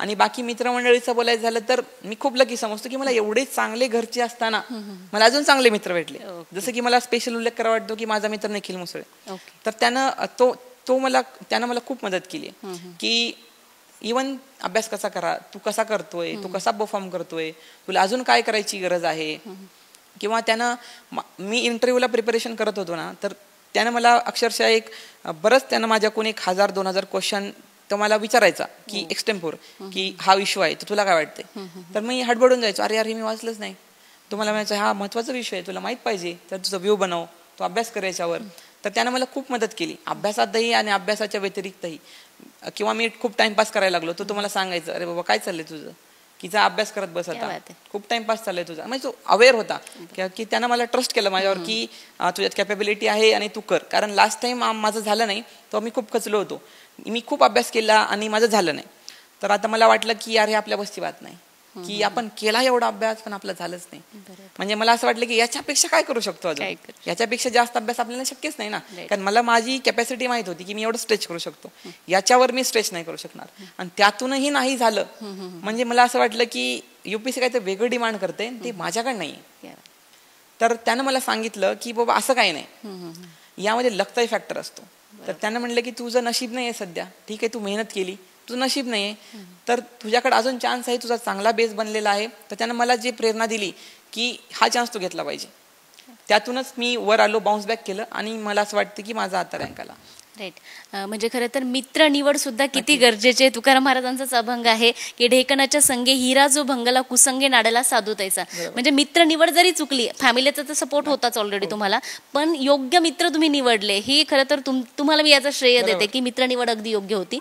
आणि बाकी मित्रमंडळीचं बोलायचं झालं तर मी खूप लकी समजतो की मला एवढे चांगले घरचे असताना मला अजून चांगले मित्र भेटले. जसं की मला स्पेशल उल्लेख करावा वाटतो की माझा मित्र निखिल मुसळे. तर त्यानं मला खूप मदत केली की इवन अभ्यास कसा करा, तू कसा करतोय, तू कसा परफॉर्म करतोय, तुला अजून काय करायची गरज आहे. किंवा त्यानं मी इंटरव्ह्यूला प्रिपरेशन करत होतो ना, तर त्यानं मला अक्षरशः त्यानं माझ्याकडून 1000-2000 क्वेश्चन तो मला विचारायचा की एक्सटेम्पोर की हा विषय आहे तर तुला काय वाटतंय. तर मी हडबडून जायचो, अरे मी वाचलंच नाही. तुम्हाला म्हणायचं हा महत्वाचा विषय आहे, तुला माहित पाहिजे, तर तुझा व्ह्यू बनव, तो अभ्यास करायच्यावर. तर त्यानं मला खूप मदत केली अभ्यासातही आणि अभ्यासाच्या व्यतिरिक्तही. किंवा मी खूप टाइमपास करायला लागलो तर तुम्हाला सांगायचं, अरे बाबा काय चाललंय तुझं, की जा अभ्यास करत बस, आता खूप टाइमपास चाललाय तुझा. म्हणजे तो अवेअर होता की त्यानं मला ट्रस्ट केलं माझ्यावर की तुझ्यात कॅपेबिलिटी आहे आणि तू कर. कारण लास्ट टाइम माझं झालं नाही तेव्हा मी खूप खचलो होतो. मी खूप अभ्यास केला आणि माझं झालं नाही. तर आता मला वाटलं की यार हे आपल्या बसची बात नाही की आपण केला एवढा अभ्यास पण आपला झालंच नाही. म्हणजे मला असं वाटलं की याच्यापेक्षा काय करू शकतो अजून, याच्यापेक्षा जास्त अभ्यास आपल्याला शक्यच नाही ना. कारण मला माझी कॅपॅसिटी माहित होती की मी एवढं स्ट्रेच करू शकतो, याच्यावर मी स्ट्रेच नाही करू शकणार. आणि त्यातूनही नाही झालं म्हणजे मला असं वाटलं की युपीएससी काय तर वेगळं डिमांड करते, ते माझ्याकडे नाही. तर त्यानं मला सांगितलं की बाबा असं काही नाही, यामध्ये लकचाही फॅक्टर असतो. तर त्यानं म्हणलं की तुझं नशीब नाही आहे सध्या, ठीक आहे तू मेहनत केली, तुझं नशीब नाही आहे, तर तुझ्याकडे अजून चान्स आहे, तुझा चांगला बेस बनलेला आहे. तर त्यानं मला जी प्रेरणा दिली की हा चान्स तू घेतला पाहिजे. त्यातूनच मी वर आलो, बाउन्स बॅक केलं आणि मला असं वाटतं की माझा आता रँक आला. राईट. म्हणजे खरं तर मित्र निवड सुद्धा किती गरजेचे. तुकाराम महाराजांचाच अभंग आहे की ढेकणाच्या संगे हिरा जो भंगला कुसंगे नाड्याला साधुतायचा. म्हणजे मित्र निवड जरी चुकली, फॅमिलीचा तर सपोर्ट होताच ऑलरेडी तुम्हाला, पण योग्य मित्र तुम्ही निवडले ही खरं तर तुम्हाला मी याचं श्रेय देते की मित्र निवड अगदी योग्य होती.